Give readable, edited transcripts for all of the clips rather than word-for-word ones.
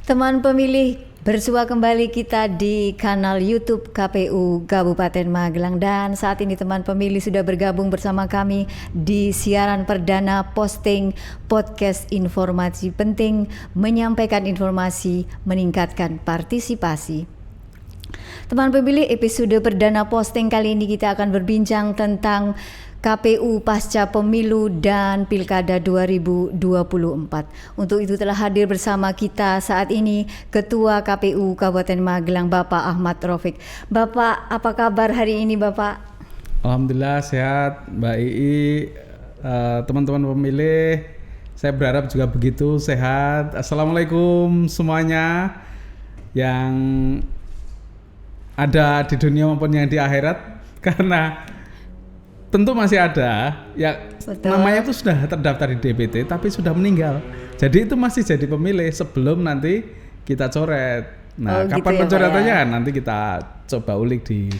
Teman pemilih, bersua kembali kita di kanal YouTube KPU Kabupaten Magelang, dan saat ini teman pemilih sudah bergabung bersama kami di siaran perdana posting podcast informasi penting, menyampaikan informasi, meningkatkan partisipasi. Teman pemilih, episode perdana posting kali ini kita akan berbincang tentang KPU pasca pemilu dan pilkada 2024. Untuk itu telah hadir bersama kita saat ini Ketua KPU Kabupaten Magelang, Bapak Ahmad Raufik. Bapak, apa kabar hari ini Bapak? Alhamdulillah sehat, Mbak Ii, teman-teman pemilih. Saya berharap juga begitu, sehat. Assalamualaikum semuanya yang ada di dunia maupun yang di akhirat, karena tentu masih ada ya. Betul. Namanya itu sudah terdaftar di DPT tapi sudah meninggal, jadi itu masih jadi pemilih sebelum nanti kita coret. Nah, kapan gitu pencoretannya ya? Nanti kita coba ulik di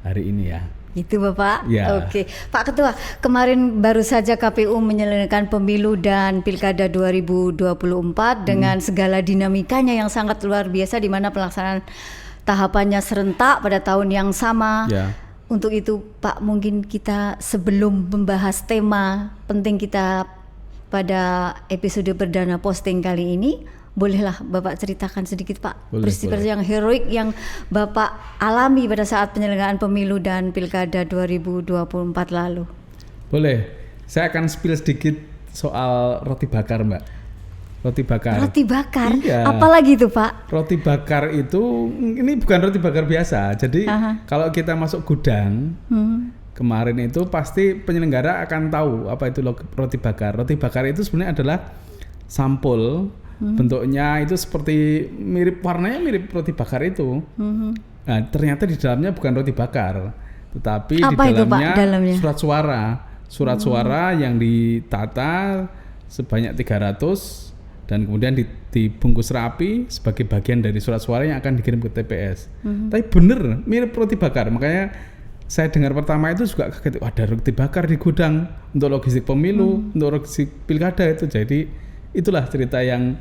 hari ini ya. Itu Bapak? Ya. Oke. Pak Ketua, kemarin baru saja KPU menyelenggarakan pemilu dan pilkada 2024 dengan segala dinamikanya yang sangat luar biasa, di mana pelaksanaan tahapannya serentak pada tahun yang sama. Ya. Untuk itu Pak, mungkin kita sebelum membahas tema penting kita pada episode perdana posting kali ini, bolehlah Bapak ceritakan sedikit Pak peristiwa yang heroik yang Bapak alami pada saat penyelenggaraan pemilu dan pilkada 2024 lalu. Boleh, saya akan spill sedikit soal roti bakar Mbak. Roti bakar. Roti bakar? Iya. Apalagi itu Pak? Roti bakar itu, ini bukan roti bakar biasa. Jadi kalau kita masuk gudang, kemarin itu pasti penyelenggara akan tahu apa itu roti bakar. Roti bakar itu sebenarnya adalah sampul, bentuknya itu seperti warnanya mirip roti bakar itu. Nah, ternyata di dalamnya bukan roti bakar, tetapi apa di dalamnya surat suara yang ditata sebanyak 300. Dan kemudian dibungkus rapi sebagai bagian dari surat suara yang akan dikirim ke TPS. Tapi bener mirip roti bakar, makanya saya dengar pertama itu juga kaget, ada roti bakar di gudang untuk logistik pemilu, untuk logistik pilkada itu. Jadi itulah cerita yang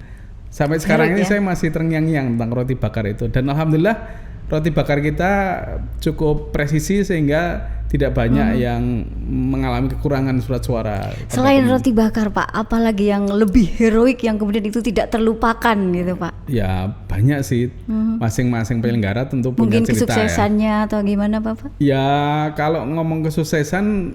sampai sekarang ini saya masih terngiang-ngiang tentang roti bakar itu. Dan alhamdulillah roti bakar kita cukup presisi sehingga tidak banyak yang mengalami kekurangan surat suara. Selain roti bakar Pak, apalagi yang lebih heroik yang kemudian itu tidak terlupakan gitu Pak? Ya banyak sih, masing-masing penyelenggara tentu punya mungkin cerita. Mungkin kesuksesannya ya, atau gimana Bapak? Ya kalau ngomong kesuksesan,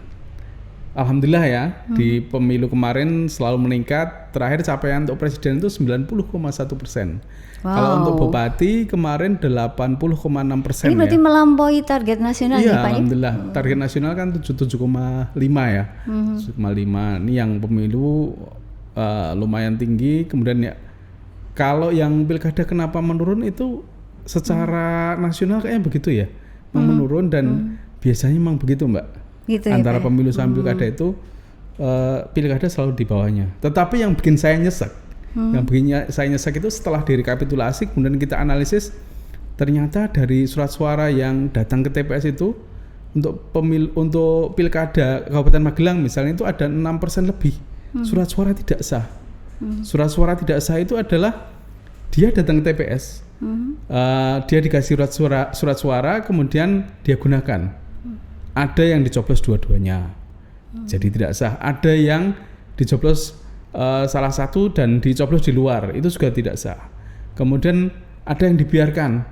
alhamdulillah ya, di pemilu kemarin selalu meningkat. Terakhir capaian untuk presiden itu 90,1%. Kalau untuk bupati kemarin 80,6%. Ini berarti melampaui target nasional ya Pak? Alhamdulillah. Target nasional kan 77,5 ya. 7,5. Ini yang pemilu lumayan tinggi. Kemudian ya kalau yang pilkada kenapa menurun itu secara nasional kayaknya begitu ya. Menurun dan biasanya memang begitu Mbak. Gitu antara ya, pemilu sama pilkada itu pilkada selalu di bawahnya. Tetapi yang bikin saya nyesek, itu setelah direkapitulasi kemudian kita analisis, ternyata dari surat suara yang datang ke TPS itu untuk pilkada Kabupaten Magelang misalnya itu ada 6% lebih surat suara tidak sah. Surat suara tidak sah itu adalah dia datang ke TPS, dia dikasih surat suara kemudian dia gunakan. Ada yang dicoblos dua-duanya, jadi tidak sah. Ada yang dicoblos salah satu dan dicoblos di luar, itu juga tidak sah. Kemudian ada yang dibiarkan,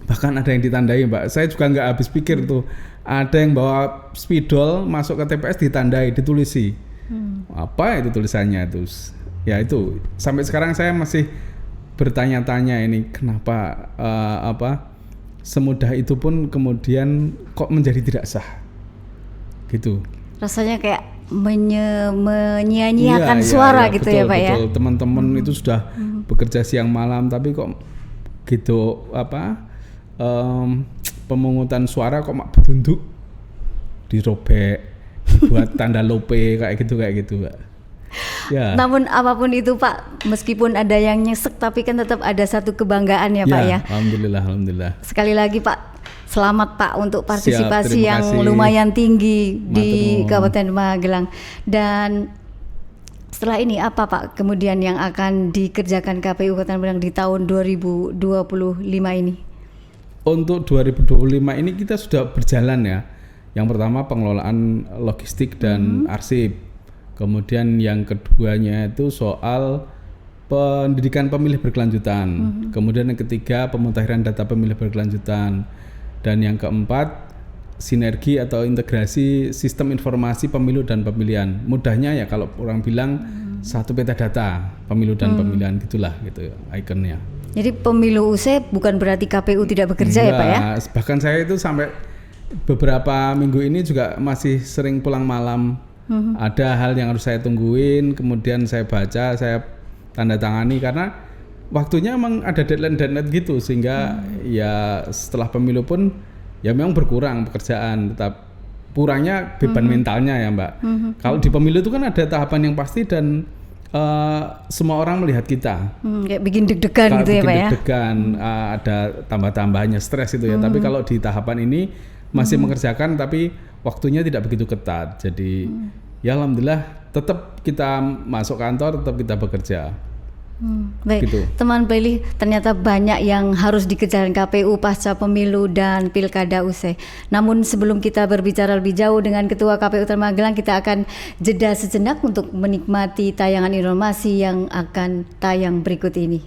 bahkan ada yang ditandai Mbak. Saya juga nggak habis pikir tuh. Ada yang bawa spidol masuk ke TPS ditandai, ditulisi. Apa itu tulisannya itu? Ya itu sampai sekarang saya masih bertanya-tanya ini kenapa semudah itu pun kemudian kok menjadi tidak sah gitu. Rasanya kayak menyia-nyiakan suara gitu betul, ya Pak betul. Ya. Teman-teman itu sudah bekerja siang malam tapi kok gitu pemungutan suara kok mak betunduk, dirobek, dibuat tanda lope kayak gitu Pak. Ya. Namun apapun itu Pak, meskipun ada yang nyesek tapi kan tetap ada satu kebanggaan ya Pak ya. Alhamdulillah. Sekali lagi Pak, selamat Pak untuk partisipasi yang lumayan tinggi di Kabupaten Magelang. Dan Setelah ini apa Pak kemudian yang akan dikerjakan KPU Kota Magelang di tahun 2025 ini? Untuk 2025 ini kita sudah berjalan ya. Yang pertama pengelolaan logistik dan arsip. Kemudian yang keduanya itu soal pendidikan pemilih berkelanjutan. Kemudian yang ketiga pemutahiran data pemilih berkelanjutan. Dan yang keempat sinergi atau integrasi sistem informasi pemilu dan pemilihan. Mudahnya ya kalau orang bilang satu peta data pemilu dan pemilihan gitulah gitu ikonnya. Jadi pemilu usai bukan berarti KPU tidak bekerja. Enggak, ya Pak ya? Bahkan saya itu sampai beberapa minggu ini juga masih sering pulang malam. Ada hal yang harus saya tungguin, kemudian saya baca, saya tanda tangani karena waktunya emang ada deadline gitu sehingga ya setelah pemilu pun ya memang berkurang pekerjaan, tetap kurangnya beban mentalnya ya Mbak. Kalau di pemilu itu kan ada tahapan yang pasti dan semua orang melihat kita. Kayak bikin deg-degan gitu ya Pak ya? Deg-degan, ada tambah-tambahnya stres itu ya. Tapi kalau di tahapan ini masih mengerjakan tapi waktunya tidak begitu ketat. Jadi ya alhamdulillah tetap kita masuk kantor, tetap kita bekerja. Baik, Gitu. teman pilih ternyata banyak yang harus dikejar KPU pasca pemilu dan pilkada usai. Namun sebelum kita berbicara lebih jauh dengan Ketua KPU Kota Magelang, kita akan jeda sejenak untuk menikmati tayangan informasi yang akan tayang berikut ini.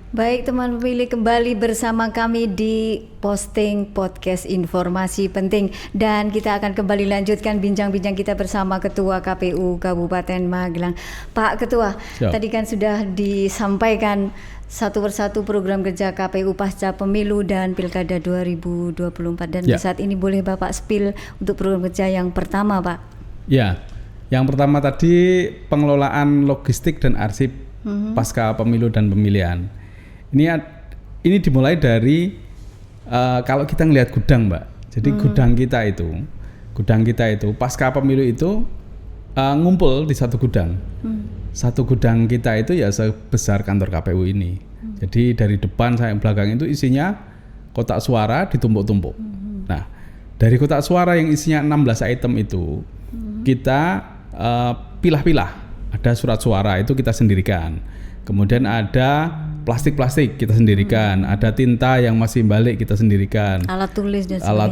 Baik teman pemilih, kembali bersama kami di Posting Podcast Informasi Penting, dan kita akan kembali lanjutkan bincang-bincang kita bersama Ketua KPU Kabupaten Magelang. Pak Ketua, tadi kan sudah disampaikan satu persatu program kerja KPU pasca pemilu dan pilkada 2024, dan di saat ini boleh Bapak spill untuk program kerja yang pertama Pak? Ya, yang pertama tadi pengelolaan logistik dan arsip pasca pemilu dan pemilihan. Ini dimulai dari kalau kita ngelihat gudang Mbak. Jadi gudang kita itu pasca pemilu itu ngumpul di satu gudang. Satu gudang kita itu ya sebesar kantor KPU ini. Jadi dari depan sampai belakang itu isinya kotak suara ditumpuk-tumpuk. Nah, dari kotak suara yang isinya 16 item itu kita pilah-pilah. Ada surat suara itu kita sendirikan. Kemudian ada plastik-plastik kita sendirikan, ada tinta yang masih balik kita sendirikan, alat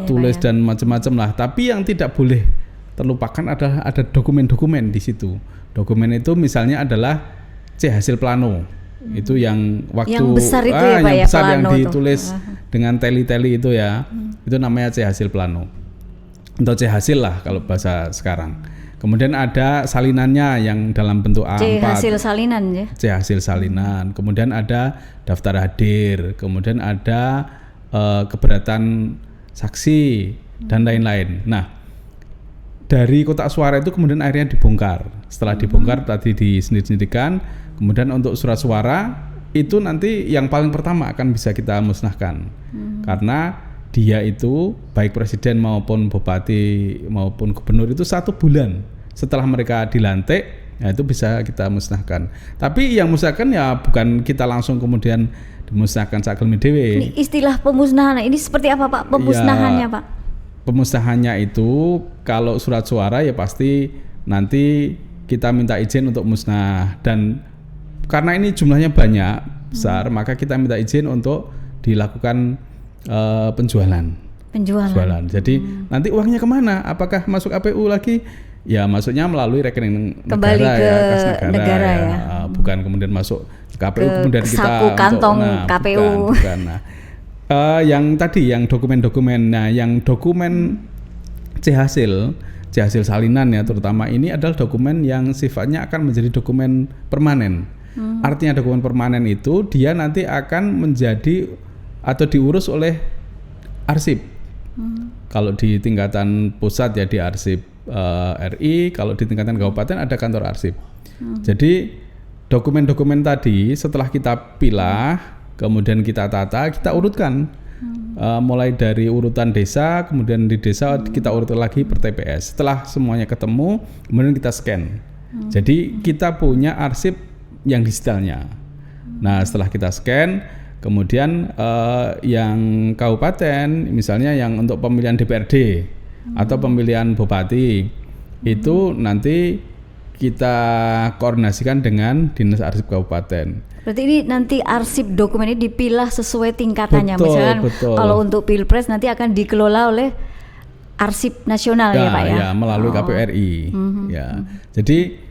tulis dan macam-macam lah. Tapi yang tidak boleh terlupakan adalah ada dokumen-dokumen di situ. Dokumen itu misalnya adalah C hasil plano. Itu yang waktu yang besar itu ya Pak, yang besar yang ditulis dengan teli-teli itu ya. Itu namanya C hasil plano. Atau C hasil lah kalau bahasa sekarang. Kemudian ada salinannya yang dalam bentuk A4. C hasil salinan ya. C hasil salinan. Kemudian ada daftar hadir. Kemudian ada keberatan saksi dan lain-lain. Nah, dari kotak suara itu kemudian akhirnya dibongkar. Setelah dibongkar tadi disendiri-sendirikan. Kemudian untuk surat suara itu nanti yang paling pertama akan bisa kita musnahkan. Karena dia itu baik presiden maupun bupati maupun gubernur itu 1 bulan setelah mereka dilantik, ya itu bisa kita musnahkan. Tapi yang musnahkan ya bukan kita langsung kemudian dimusnahkan sakelmi dhewe. Ini istilah pemusnahan, ini seperti apa Pak pemusnahannya ya, Pak? Pemusnahannya itu kalau surat suara ya pasti nanti kita minta izin untuk musnah, dan karena ini jumlahnya banyak besar maka kita minta izin untuk dilakukan penjualan. Jadi nanti uangnya kemana? Apakah masuk APU lagi? Ya masuknya melalui rekening kembali negara ke ya, kas negara ya. Bukan kemudian masuk ke KPU kemudian kita saku kantong KPU. Bukan. Nah, yang tadi yang dokumen-dokumen. Nah, yang dokumen C hasil salinan ya terutama ini adalah dokumen yang sifatnya akan menjadi dokumen permanen. Artinya dokumen permanen itu dia nanti akan menjadi atau diurus oleh arsip. Kalau di tingkatan pusat ya di arsip RI, kalau di tingkatan kabupaten ada kantor arsip. Jadi dokumen-dokumen tadi setelah kita pilah, kemudian kita tata, kita urutkan. Mulai dari urutan desa, kemudian di desa kita urutkan lagi per TPS. Setelah semuanya ketemu, kemudian kita scan. Jadi kita punya arsip yang digitalnya. Nah, setelah kita scan, kemudian yang kabupaten, misalnya yang untuk pemilihan DPRD atau pemilihan bupati, itu nanti kita koordinasikan dengan Dinas Arsip Kabupaten. Berarti ini nanti arsip dokumen ini dipilah sesuai tingkatannya. Misalkan kalau untuk Pilpres nanti akan dikelola oleh Arsip Nasional ya Pak ya? Ya, melalui KPRI. Ya, jadi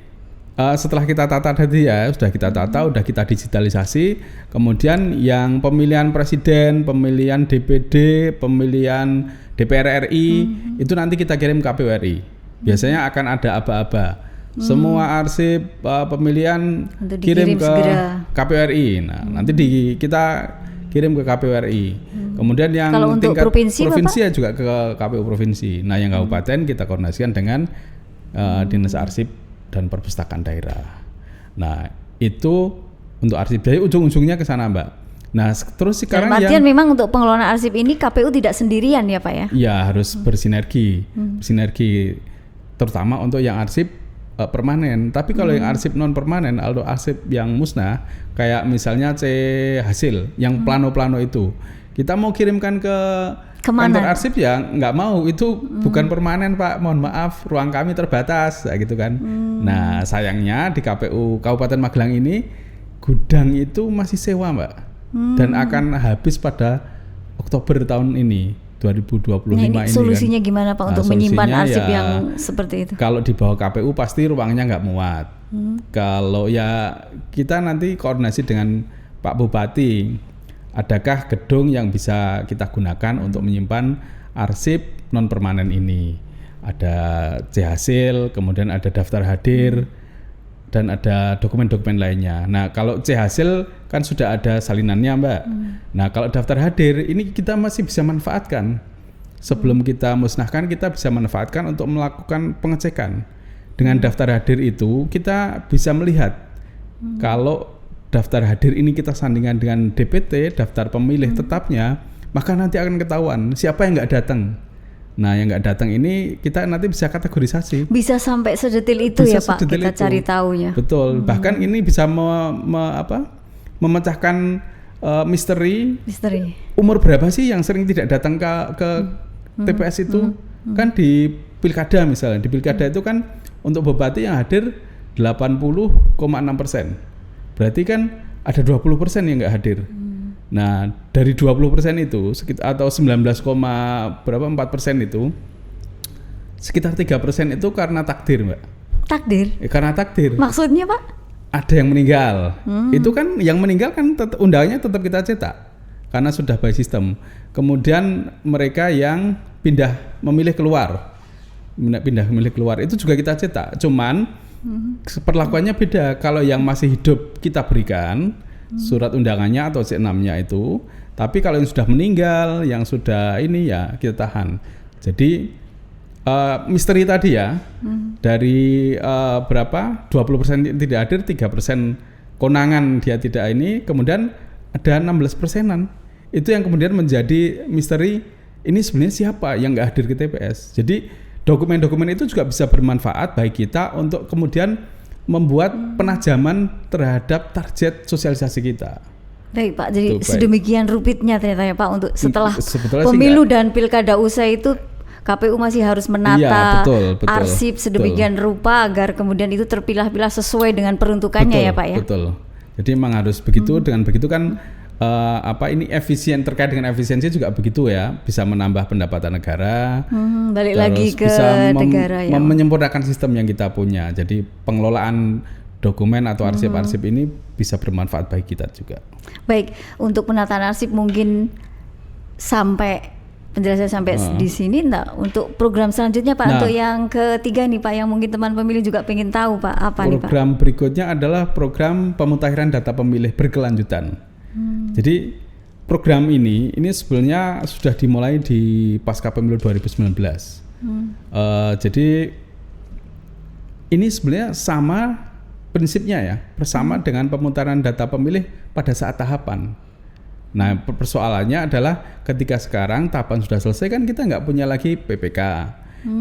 setelah kita tata tadi ya, sudah kita tata, sudah kita digitalisasi. Kemudian yang pemilihan presiden, pemilihan DPD, pemilihan DPR RI itu nanti kita kirim ke KPU RI. Biasanya akan ada aba-aba. Semua arsip pemilihan kirim ke KPU RI. Nah, nanti kita kirim ke KPU RI. Kemudian yang kalau untuk tingkat provinsi ya juga ke KPU provinsi. Nah, yang kabupaten kita koordinasikan dengan Dinas Arsip dan Perpustakaan Daerah. Nah, itu untuk arsip. Jadi ujung-ujungnya ke sana, Mbak. Nah, terus sekarang artian memang untuk pengelolaan arsip ini KPU tidak sendirian ya Pak ya? Ya, harus bersinergi. Bersinergi terutama untuk yang arsip permanen. Tapi kalau yang arsip non permanen atau arsip yang musnah, kayak misalnya C hasil yang plano-plano itu, kita mau kirimkan ke kantor arsip ya nggak mau, itu bukan permanen Pak, mohon maaf ruang kami terbatas gitu kan. Nah, sayangnya di KPU Kabupaten Magelang ini gudang itu masih sewa Mbak, dan akan habis pada Oktober tahun ini 2025 ini solusinya kan gimana Pak untuk menyimpan arsip ya, yang seperti itu? Kalau di bawah KPU pasti ruangnya nggak muat. Kalau ya kita nanti koordinasi dengan Pak Bupati, adakah gedung yang bisa kita gunakan untuk menyimpan arsip non permanen ini? Ada C hasil, kemudian ada daftar hadir, dan ada dokumen-dokumen lainnya. Nah, kalau C hasil kan sudah ada salinannya Mbak. Nah, kalau daftar hadir ini kita masih bisa manfaatkan. Sebelum kita musnahkan, kita bisa manfaatkan untuk melakukan pengecekan. Dengan daftar hadir itu kita bisa melihat kalau daftar hadir ini kita sandingkan dengan DPT, daftar pemilih tetapnya, maka nanti akan ketahuan siapa yang nggak datang. Nah, yang nggak datang ini kita nanti bisa kategorisasi. Bisa sampai sedetil itu bisa ya Pak, kita itu cari tahunya. Betul. Bahkan ini bisa memecahkan misteri. Umur berapa sih yang sering tidak datang ke TPS itu? Kan di pilkada misalnya, di pilkada itu kan untuk bupati yang hadir 80,6%. Berarti kan ada 20% yang nggak hadir. Nah, dari 20% itu sekitar atau 19,4% itu sekitar 3% itu karena takdir, Mbak. Takdir? Karena takdir. Maksudnya, Pak? Ada yang meninggal. Itu kan yang meninggal kan undangannya tetap kita cetak karena sudah by system. Kemudian mereka yang pindah memilih keluar itu juga kita cetak. Cuman perlakuannya beda. Kalau yang masih hidup kita berikan surat undangannya atau C6-nya itu, tapi kalau yang sudah meninggal, yang sudah ini ya kita tahan. Jadi misteri tadi ya, dari berapa 20% tidak hadir, 3% konangan dia tidak ini, kemudian ada 16%-an itu yang kemudian menjadi misteri, ini sebenarnya siapa yang nggak hadir ke TPS. Jadi dokumen-dokumen itu juga bisa bermanfaat bagi kita untuk kemudian membuat penajaman terhadap target sosialisasi kita. Baik Pak, jadi sedemikian rumitnya ternyata ya Pak untuk setelah pemilu dan pilkada usai itu KPU masih harus menata arsip sedemikian rupa agar kemudian itu terpilah-pilah sesuai dengan peruntukannya ya Pak ya. Betul. Jadi memang harus begitu. Dengan begitu kan ini efisien, terkait dengan efisiensi juga begitu ya, bisa menambah pendapatan negara. Balik lagi ke negara ya. Menyempurnakan sistem yang kita punya. Jadi pengelolaan dokumen atau arsip-arsip ini bisa bermanfaat bagi kita juga. Baik, untuk penataan arsip mungkin penjelasan sampai di sini. Untuk program selanjutnya Pak, untuk yang ketiga nih Pak, yang mungkin teman pemilih juga pengen tahu Pak, apa nih Pak? Program berikutnya adalah program pemutahiran data pemilih berkelanjutan. Jadi program ini sebenarnya sudah dimulai di pasca pemilu 2019. Jadi ini sebenarnya sama prinsipnya ya bersama dengan pemutaran data pemilih pada saat tahapan. Nah, persoalannya adalah ketika sekarang tahapan sudah selesai kan kita nggak punya lagi PPK,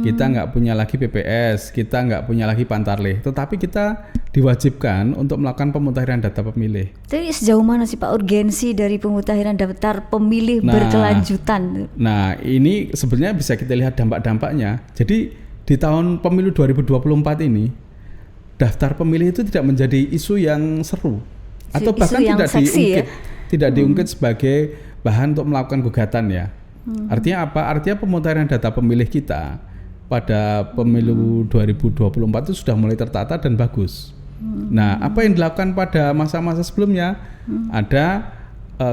kita nggak punya lagi PPS, kita nggak punya lagi Pantarlih, tetapi kita diwajibkan untuk melakukan pemutahiran data pemilih. Jadi sejauh mana sih Pak urgensi dari pemutahiran daftar pemilih berkelanjutan? Nah, ini sebenarnya bisa kita lihat dampak-dampaknya. Jadi di tahun pemilu 2024 ini daftar pemilih itu tidak menjadi isu yang seru atau bahkan tidak diungkit sebagai bahan untuk melakukan gugatan ya. Artinya apa? Artinya pemutahiran data pemilih kita pada pemilu 2024 itu sudah mulai tertata dan bagus. Nah, apa yang dilakukan pada masa-masa sebelumnya? Ada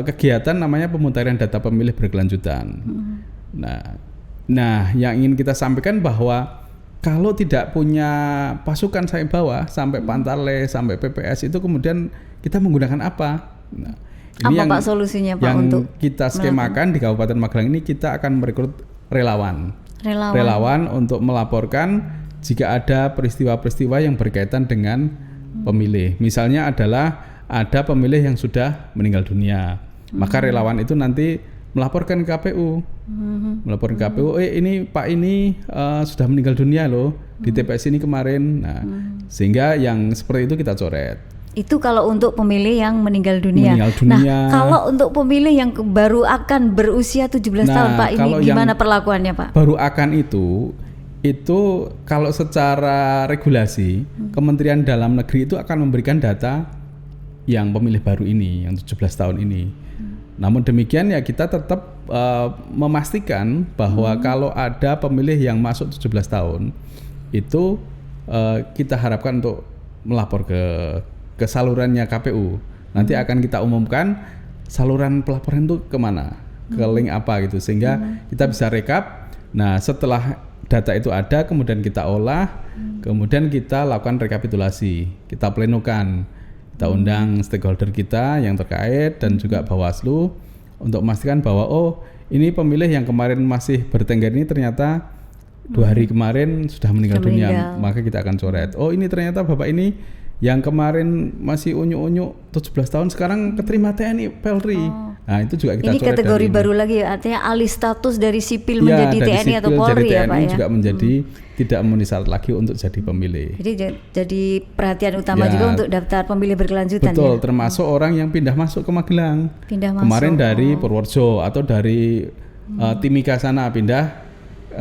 kegiatan namanya pemutahiran data pemilih berkelanjutan. Nah, yang ingin kita sampaikan bahwa kalau tidak punya pasukan sampai bawah, sampai Pantarlih, sampai PPS itu kemudian kita menggunakan apa? Nah, ini apa Pak solusinya Pak yang untuk kita skemakan di Kabupaten Magelang ini, kita akan merekrut relawan untuk melaporkan jika ada peristiwa-peristiwa yang berkaitan dengan pemilih. Misalnya adalah ada pemilih yang sudah meninggal dunia, maka relawan itu nanti melaporkan ke KPU, ini Pak ini sudah meninggal dunia loh di TPS ini kemarin. Nah, sehingga yang seperti itu kita coret. Itu kalau untuk pemilih yang meninggal dunia. Nah, kalau untuk pemilih yang baru akan berusia 17 tahun Pak, ini gimana perlakuannya Pak? Baru akan itu kalau secara regulasi Kementerian Dalam Negeri itu akan memberikan data yang pemilih baru ini, yang 17 tahun ini. Namun demikian ya kita tetap memastikan bahwa kalau ada pemilih yang masuk 17 tahun itu kita harapkan untuk melapor ke salurannya KPU. Nanti akan kita umumkan saluran pelaporan itu kemana, ke link apa gitu, sehingga kita bisa rekap. Nah, setelah data itu ada, kemudian kita olah, kemudian kita lakukan rekapitulasi, kita plenokan, kita undang stakeholder kita yang terkait dan juga Bawaslu untuk memastikan bahwa ini pemilih yang kemarin masih bertengger ini ternyata 2 hari kemarin sudah meninggal dunia, maka kita akan coret. Ini ternyata Bapak ini yang kemarin masih unyu-unyu 17 tahun sekarang keterima TNI Polri. Nah, itu juga kita ini coret. Ini kategori baru lagi ya, artinya alih status dari sipil menjadi TNI atau Polri ya Pak ya. juga menjadi tidak memenuhi syarat lagi untuk jadi pemilih. Jadi perhatian utama juga untuk daftar pemilih berkelanjutan. Betul, termasuk orang yang pindah masuk ke Magelang. Kemarin dari Purworejo atau dari Timika sana pindah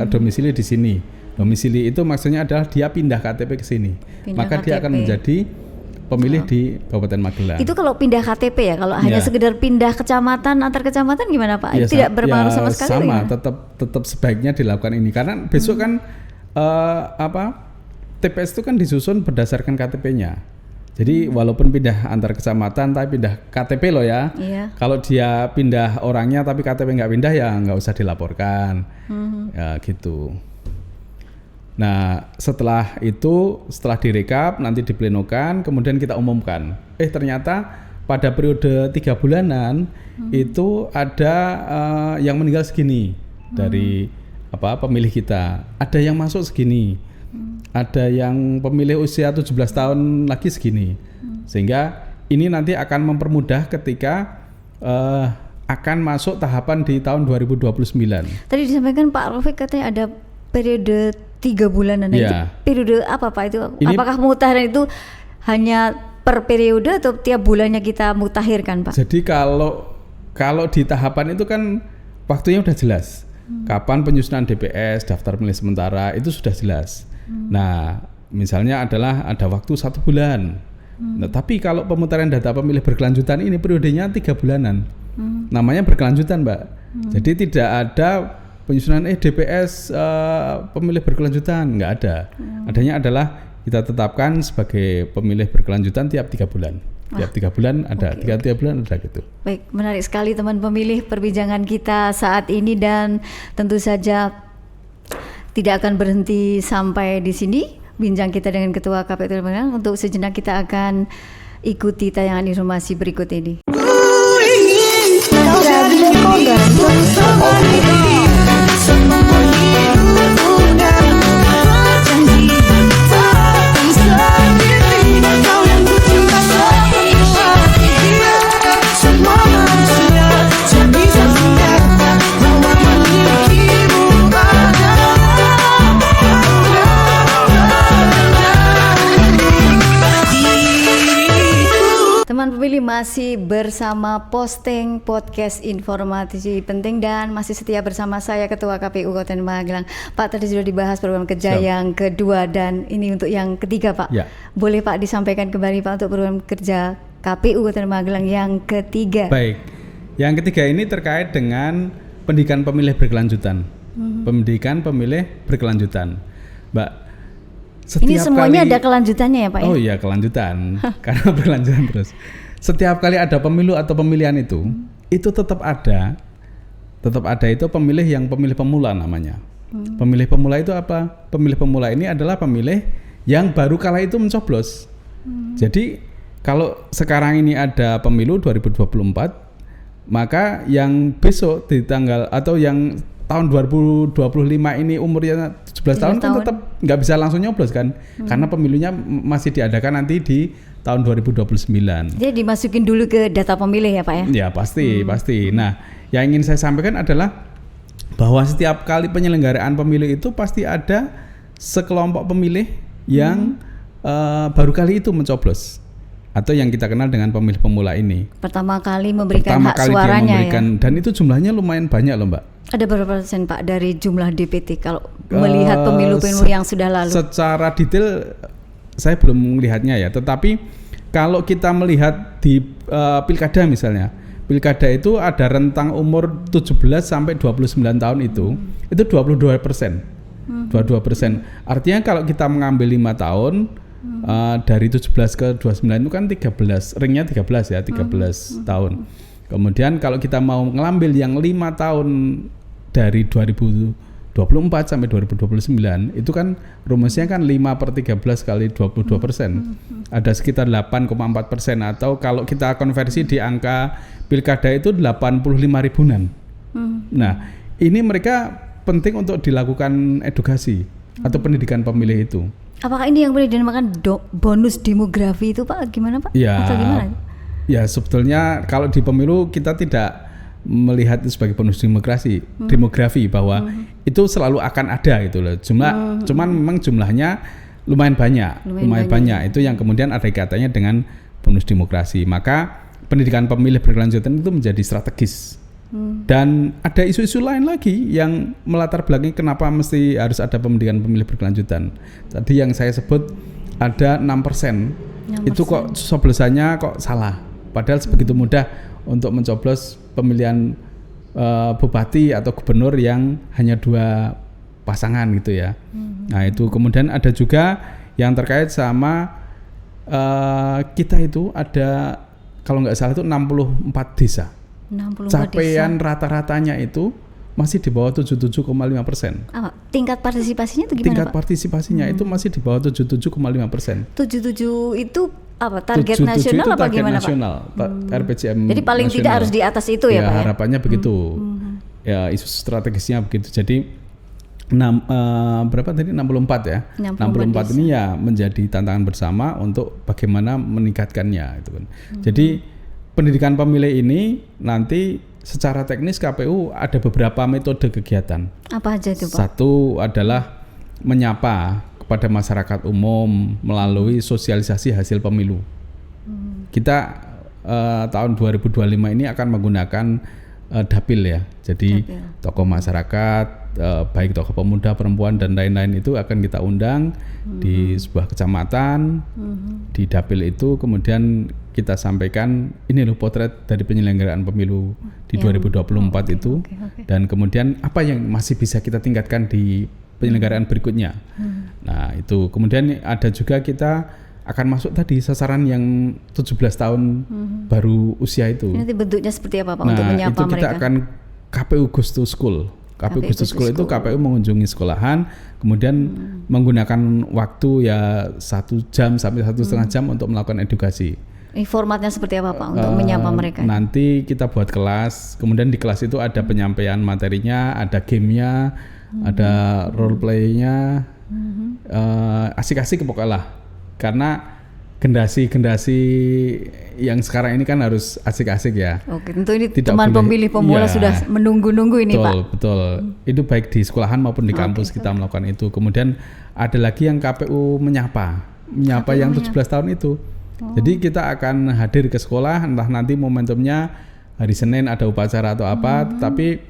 domisili di sini. Domisili itu maksudnya adalah dia pindah KTP ke sini, maka KTP. Dia akan menjadi pemilih di Kabupaten Magelang. Itu kalau pindah KTP ya, kalau hanya sekedar pindah kecamatan antar kecamatan gimana Pak? Itu tidak berpengaruh sama sekali. Sama, tetap sebaiknya dilakukan ini karena besok kan TPS itu kan disusun berdasarkan KTP-nya. Jadi walaupun pindah antar kecamatan tapi pindah KTP loh ya. Kalau dia pindah orangnya tapi KTP nggak pindah ya nggak usah dilaporkan. Ya gitu. Nah, setelah direkap, nanti diplenokan, kemudian kita umumkan. Ternyata pada periode 3 bulanan itu ada yang meninggal segini dari pemilih kita. Ada yang masuk segini. Ada yang pemilih usia 17 tahun lagi segini. Sehingga ini nanti akan mempermudah ketika akan masuk tahapan di tahun 2029. Tadi disampaikan Pak Rafiq katanya ada periode 3 bulanan. Itu periode apa Pak itu? Apakah mutahiran itu hanya per periode atau tiap bulannya kita mutakhirkan Pak? Jadi kalau di tahapan itu kan waktunya udah jelas. Kapan penyusunan DPS, daftar pemilih sementara itu sudah jelas. Nah, misalnya adalah ada waktu 1 bulan. Nah, tapi kalau pemutaran data pemilih berkelanjutan ini periodenya 3 bulanan. Namanya berkelanjutan Mbak. Jadi tidak ada penyusunan DPS pemilih berkelanjutan, nggak ada. Adanya adalah kita tetapkan sebagai pemilih berkelanjutan tiap 3 bulan. Tiap 3 bulan ada, tiap bulan ada gitu. Baik, menarik sekali teman pemilih perbincangan kita saat ini, dan tentu saja tidak akan berhenti sampai di sini bincang kita dengan Ketua KPU Magelang. Untuk sejenak kita akan ikuti tayangan informasi berikut ini. masih bersama Posting Podcast Informasi Penting dan masih setia bersama saya Ketua KPU Kabupaten Magelang. Pak, tadi sudah dibahas program kerja yang kedua dan ini untuk yang ketiga, Pak. Ya. Boleh Pak disampaikan kembali Pak untuk program kerja KPU Kabupaten Magelang yang ketiga. Baik. Yang ketiga ini terkait dengan pendidikan pemilih berkelanjutan. Pendidikan pemilih berkelanjutan. Mbak, ini semuanya ada kelanjutannya ya Pak? Oh iya, kelanjutan. Karena berkelanjutan terus. Setiap kali ada pemilu atau pemilihan itu tetap ada. Tetap ada itu pemilih yang pemilih pemula namanya. Pemilih pemula itu apa? Pemilih pemula ini adalah pemilih yang baru kala itu mencoblos. Jadi kalau sekarang ini ada pemilu 2024, maka yang besok di tanggal atau yang tahun 2025 ini umurnya 17 tahun kan tetap nggak bisa langsung nyoblos kan, karena pemilunya masih diadakan nanti di tahun 2029. Jadi dimasukin dulu ke data pemilih ya Pak ya? Ya pasti. Nah, yang ingin saya sampaikan adalah bahwa setiap kali penyelenggaraan pemilu itu pasti ada sekelompok pemilih yang baru kali itu mencoblos, atau yang kita kenal dengan pemilih pemula ini. Pertama kali memberikan hak suaranya ya. Dan itu jumlahnya lumayan banyak loh Mbak. Ada berapa persen Pak dari jumlah DPT kalau melihat pemilu-pemilu yang sudah lalu? Secara detail saya belum melihatnya ya, tetapi kalau kita melihat di pilkada misalnya, pilkada itu ada rentang umur 17 sampai 29 tahun itu 22%. 22%. Artinya kalau kita mengambil 5 tahun dari 17 ke 29 itu kan 13, ringnya 13 ya, 13 tahun. Kemudian kalau kita mau ngambil yang 5 tahun dari 2024 sampai 2029 itu kan rumusnya kan 5/13 kali 22%. Ada sekitar 8,4%, atau kalau kita konversi di angka pilkada itu 85 ribuan. Nah, ini mereka penting untuk dilakukan edukasi atau pendidikan pemilih itu. Apakah ini yang boleh dinamakan bonus demografi itu Pak? Gimana Pak? Ya, atau gimana? Ya sebetulnya kalau di pemilu kita tidak melihat itu sebagai bonus demografi bahwa itu selalu akan ada gitu loh. Cuman memang jumlahnya lumayan banyak. Itu yang kemudian ada kaitannya dengan bonus demografi. Maka pendidikan pemilih berkelanjutan itu menjadi strategis. Dan ada isu-isu lain lagi yang melatar belakangi kenapa mesti harus ada pendidikan pemilih berkelanjutan. Tadi yang saya sebut ada 6%. Itu kok coblosannya kok salah. Padahal sebegitu mudah untuk mencoblos pemilihan bupati atau gubernur yang hanya 2 pasangan gitu ya. Nah itu kemudian ada juga yang terkait sama kita itu ada kalau nggak salah itu 64 desa. 64 capaian desa. Rata-ratanya itu masih di bawah 77,5%. Tingkat partisipasinya itu gimana Tingkat Pak? partisipasinya itu masih di bawah 77,5%. 77 itu apa? Target nasional apa target gimana nasional, Pak? RPJM. Jadi paling nasional. tidak harus di atas itu ya Pak? Harapannya begitu. Ya isu strategisnya begitu. Jadi berapa tadi 64 ya? 64 ini ya menjadi tantangan bersama untuk bagaimana meningkatkannya itu kan. Jadi pendidikan pemilih ini nanti secara teknis KPU ada beberapa metode kegiatan. Apa aja itu Pak? Satu adalah menyapa kepada masyarakat umum melalui sosialisasi hasil pemilu. Kita tahun 2025 ini akan menggunakan dapil ya. Jadi tokoh masyarakat, baik tokoh pemuda, perempuan dan lain-lain itu akan kita undang di sebuah kecamatan. Di dapil itu kemudian kita sampaikan ini loh potret dari penyelenggaraan pemilu di 2024 itu. Dan kemudian apa yang masih bisa kita tingkatkan di penyelenggaraan berikutnya. Nah, itu kemudian ada juga kita akan masuk tadi sasaran yang 17 tahun baru usia itu. Nanti bentuknya seperti apa Pak untuk menyapa mereka? Nah, itu kita akan KPU Goes to School. KPU Goes to School itu KPU mengunjungi sekolahan, kemudian menggunakan waktu ya 1 jam sampai 1,5 jam untuk melakukan edukasi. Ini formatnya seperti apa Pak untuk menyapa mereka? Nanti kita buat kelas, kemudian di kelas itu ada penyampaian materinya, ada gamenya, ada role play-nya, asik-asik pokoknya lah. Karena generasi yang sekarang ini kan harus asik-asik ya. Oke, tentu ini teman pemilih pemula sudah menunggu-nunggu ini Pak. Betul. Itu baik di sekolahan maupun di kampus kita melakukan itu. Kemudian ada lagi yang KPU menyapa yang 17 tahun itu. Jadi kita akan hadir ke sekolah, entah nanti momentumnya hari Senin ada upacara atau apa, tapi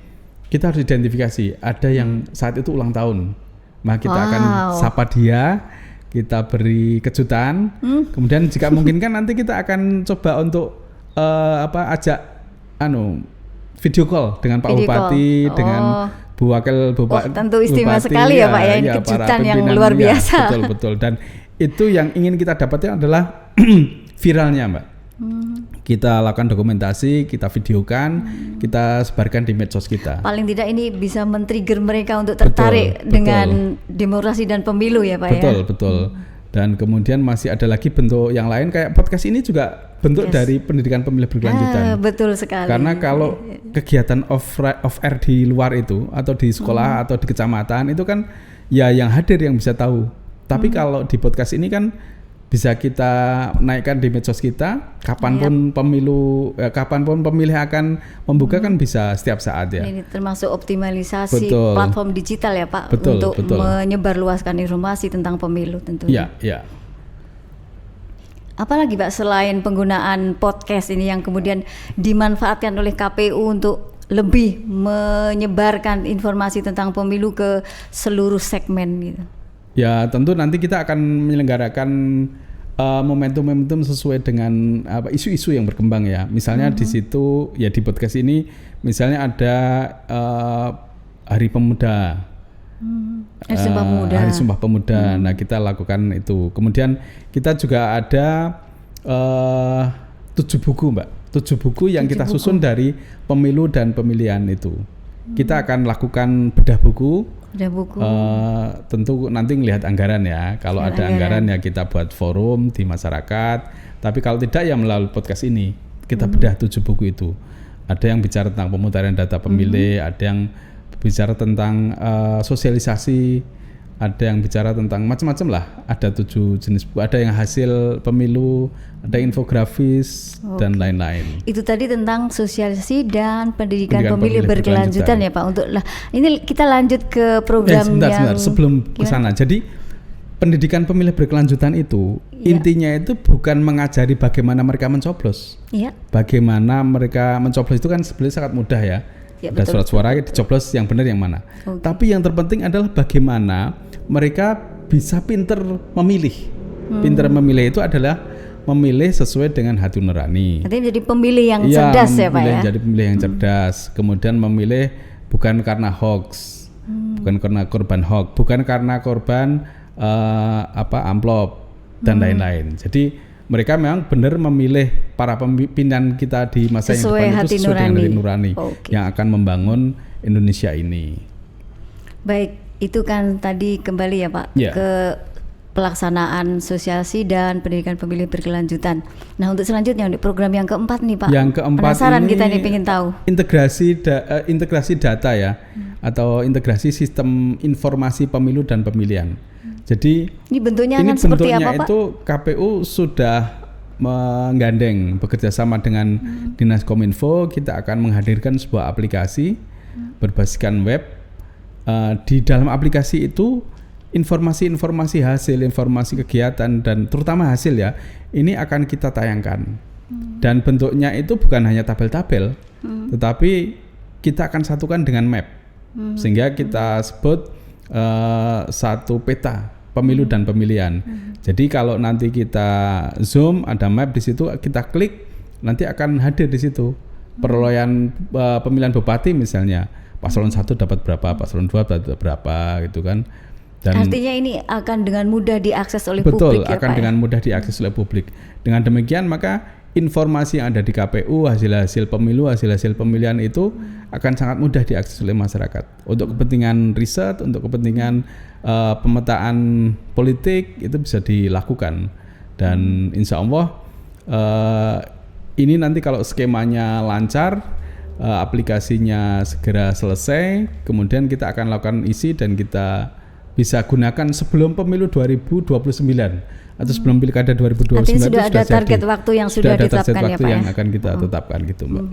kita harus identifikasi ada yang saat itu ulang tahun. Nah, kita akan sapa dia, kita beri kejutan. Kemudian jika mungkin kan nanti kita akan coba untuk ajak video call dengan Pak Bupati, dengan Bu Wakil Bupati. Tentu istimewa sekali ya Pak ya, ini kejutan yang luar biasa. Betul. Dan itu yang ingin kita dapatkan adalah viralnya Mbak. Kita lakukan dokumentasi, kita videokan, kita sebarkan di medsos kita. Paling tidak ini bisa men-trigger mereka untuk tertarik dengan demokrasi dan pemilu ya Pak ya. Betul. Dan kemudian masih ada lagi bentuk yang lain kayak podcast ini juga bentuk dari pendidikan pemilih berkelanjutan. Betul sekali. Karena kalau kegiatan off air di luar itu atau di sekolah atau di kecamatan itu kan ya yang hadir yang bisa tahu. Tapi kalau di podcast ini kan bisa kita naikkan di medsos kita, kapanpun kapanpun pemilih akan membuka kan bisa setiap saat ya. Ini termasuk optimalisasi platform digital ya Pak, untuk menyebarluaskan informasi tentang pemilu tentunya. Iya. Apalagi Pak selain penggunaan podcast ini yang kemudian dimanfaatkan oleh KPU untuk lebih menyebarkan informasi tentang pemilu ke seluruh segmen gitu. Ya tentu nanti kita akan menyelenggarakan momentum-momentum sesuai dengan isu-isu yang berkembang ya. Misalnya di situ ya di podcast ini misalnya ada Hari Pemuda. Hari Sumpah Pemuda. Nah kita lakukan itu. Kemudian kita juga ada 7 buku Mbak. 7 buku yang kita susun dari pemilu dan pemilihan itu. Kita akan lakukan bedah buku. Tentu nanti ngelihat anggaran ya. Kalau ada anggaran ya kita buat forum di masyarakat. Tapi kalau tidak ya melalui podcast ini kita bedah 7 buku itu. Ada yang bicara tentang pemutaran data pemilih, ada yang bicara tentang sosialisasi, ada yang bicara tentang macam-macam lah. Ada 7 jenis buku. Ada yang hasil pemilu, ada infografis dan lain-lain. Itu tadi tentang sosialisasi dan pendidikan pemilih berkelanjutan ya Pak. Ini kita lanjut ke program sebentar, sebelum ke sana. Jadi pendidikan pemilih berkelanjutan itu intinya itu bukan mengajari bagaimana mereka mencoblos. Bagaimana mereka mencoblos itu kan sebenarnya sangat mudah ya. Ada surat suara dicoblos yang benar yang mana. Tapi yang terpenting adalah bagaimana mereka bisa pinter memilih. Pinter memilih itu adalah memilih sesuai dengan hati nurani. Artinya menjadi pemilih yang cerdas ya Pak ya. Jadi pemilih yang cerdas. Kemudian memilih bukan karena hoax, bukan karena korban hoax, bukan karena korban amplop dan lain-lain. Jadi mereka memang benar memilih para pimpinan kita di masa yang depan itu sesuai dengan hati nurani yang akan membangun Indonesia ini. Baik, itu kan tadi kembali ya Pak ke pelaksanaan sosialisasi dan pendidikan pemilih berkelanjutan. Nah untuk selanjutnya untuk program yang keempat nih Pak. Yang keempat penasaran ini kita nih pengen tahu. Integrasi data ya, atau integrasi sistem informasi pemilu dan pemilihan. Jadi ini bentuknya seperti apa Pak? Itu KPU sudah menggandeng bekerjasama dengan Dinas Kominfo. Kita akan menghadirkan sebuah aplikasi berbasiskan web. Di dalam aplikasi itu informasi hasil, informasi kegiatan dan terutama hasil ya, ini akan kita tayangkan. Dan bentuknya itu bukan hanya tabel-tabel, tetapi kita akan satukan dengan map, sehingga kita sebut satu peta pemilu dan pemilihan. Jadi kalau nanti kita zoom ada map di situ, kita klik nanti akan hadir di situ perolehan pemilihan bupati misalnya. Paslon 1 dapat berapa, paslon 2 dapat berapa gitu kan. Dan artinya ini akan dengan mudah diakses oleh publik ya Pak? Betul, akan dengan mudah diakses oleh publik. Dengan demikian maka informasi yang ada di KPU, hasil-hasil pemilu, hasil-hasil pemilihan itu akan sangat mudah diakses oleh masyarakat. Untuk kepentingan riset, untuk kepentingan pemetaan politik itu bisa dilakukan. Dan insya Allah ini nanti kalau skemanya lancar, aplikasinya segera selesai, kemudian kita akan lakukan isi dan kita bisa gunakan sebelum pemilu 2029 atau sebelum pilkada 2029. Artinya sudah ada target waktu yang sudah ditetapkan ya Pak yang akan kita tetapkan gitu Mbak.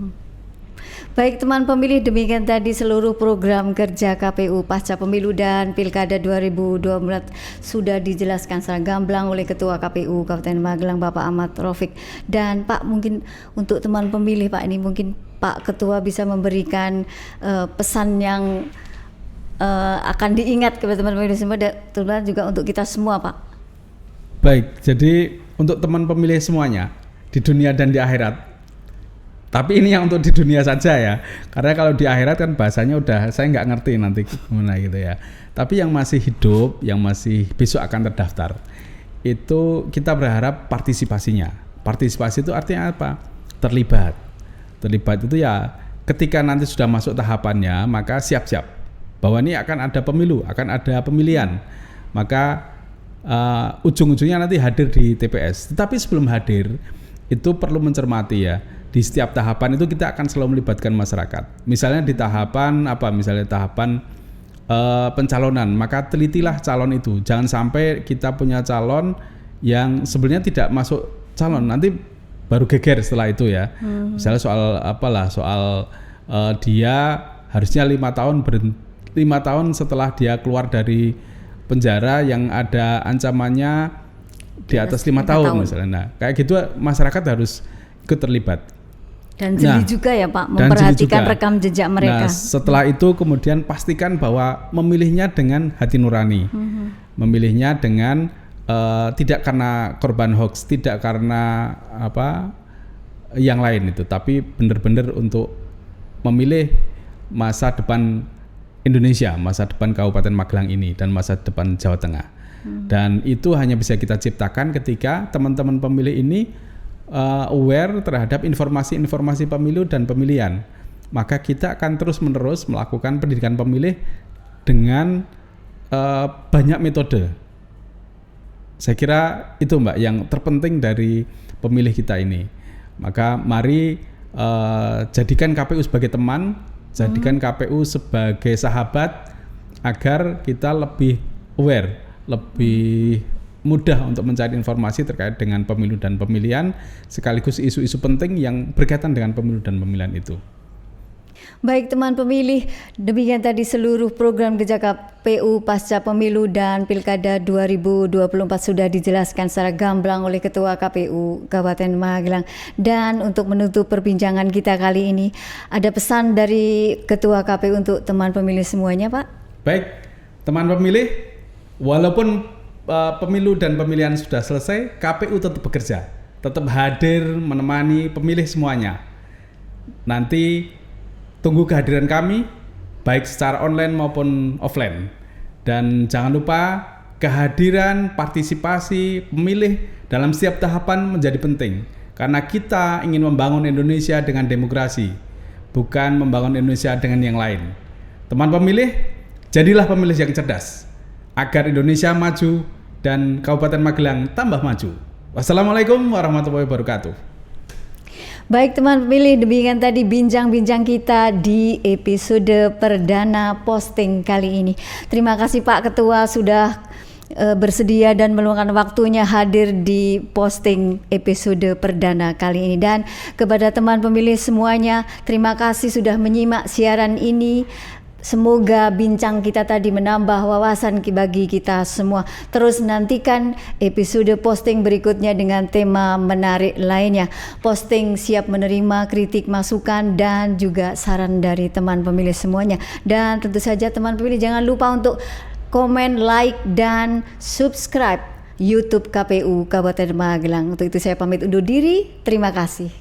Baik teman pemilih, demikian tadi seluruh program kerja KPU pasca pemilu dan Pilkada 2024 sudah dijelaskan secara gamblang oleh Ketua KPU Kabupaten Magelang Bapak Ahmad Raufik. Dan Pak, mungkin untuk teman pemilih Pak, ini mungkin Pak Ketua bisa memberikan pesan yang akan diingat kepada teman pemilih semua dan terutama juga untuk kita semua Pak. Baik, jadi untuk teman pemilih semuanya di dunia dan di akhirat. Tapi ini yang untuk di dunia saja ya, karena kalau di akhirat kan bahasanya udah saya nggak ngerti nanti gimana gitu ya. Tapi yang masih hidup, yang masih besok akan terdaftar, itu kita berharap partisipasinya. Partisipasi itu artinya apa? Terlibat. Terlibat itu ya ketika nanti sudah masuk tahapannya, maka siap-siap bahwa ini akan ada pemilu, akan ada pemilihan. Maka ujung-ujungnya nanti hadir di TPS. Tetapi sebelum hadir itu perlu mencermati ya. Di setiap tahapan itu kita akan selalu melibatkan masyarakat. Misalnya di tahapan apa? Misalnya tahapan pencalonan, maka telitilah calon itu. Jangan sampai kita punya calon yang sebenarnya tidak masuk calon, nanti baru geger setelah itu ya. Misalnya soal apalah, soal dia harusnya 5 tahun setelah dia keluar dari penjara yang ada ancamannya di atas 5 tahun misalnya. Nah, kayak gitu masyarakat harus ikut terlibat. Dan jeli juga ya Pak, memperhatikan rekam jejak mereka. Nah, setelah itu kemudian pastikan bahwa memilihnya dengan hati nurani, memilihnya dengan tidak karena korban hoax, tidak karena apa yang lain itu, tapi benar-benar untuk memilih masa depan Indonesia, masa depan Kabupaten Magelang ini dan masa depan Jawa Tengah. Dan itu hanya bisa kita ciptakan ketika teman-teman pemilih ini aware terhadap informasi-informasi pemilu dan pemilihan. Maka kita akan terus-menerus melakukan pendidikan pemilih dengan banyak metode. Saya kira itu Mbak yang terpenting dari pemilih kita ini. Maka mari jadikan KPU sebagai teman, jadikan KPU sebagai sahabat agar kita lebih aware, lebih mudah untuk mencari informasi terkait dengan pemilu dan pemilihan, sekaligus isu-isu penting yang berkaitan dengan pemilu dan pemilihan itu. Baik teman pemilih, demikian tadi seluruh program kerja KPU pasca pemilu dan Pilkada 2024 sudah dijelaskan secara gamblang oleh Ketua KPU Kabupaten Magelang. Dan untuk menutup perbincangan kita kali ini, ada pesan dari Ketua KPU untuk teman pemilih semuanya Pak? Baik, teman pemilih, walaupun pemilu dan pemilihan sudah selesai, KPU tetap bekerja, tetap hadir menemani pemilih semuanya. Nanti tunggu kehadiran kami, baik secara online maupun offline. Dan jangan lupa kehadiran partisipasi pemilih dalam setiap tahapan menjadi penting. Karena kita ingin membangun Indonesia dengan demokrasi, bukan membangun Indonesia dengan yang lain. Teman pemilih, jadilah pemilih yang cerdas, agar Indonesia maju dan Kabupaten Magelang tambah maju. Wassalamualaikum warahmatullahi wabarakatuh. Baik teman pemilih, demikian tadi bincang-bincang kita di episode perdana posting kali ini. Terima kasih Pak Ketua sudah bersedia dan meluangkan waktunya hadir di posting episode perdana kali ini. Dan kepada teman pemilih semuanya, terima kasih sudah menyimak siaran ini. Semoga bincang kita tadi menambah wawasan bagi kita semua. Terus nantikan episode posting berikutnya dengan tema menarik lainnya. Posting siap menerima kritik, masukan, dan juga saran dari teman pemilih semuanya. Dan tentu saja teman pemilih jangan lupa untuk komen, like, dan subscribe YouTube KPU Kabupaten Magelang. Untuk itu saya pamit undur diri. Terima kasih.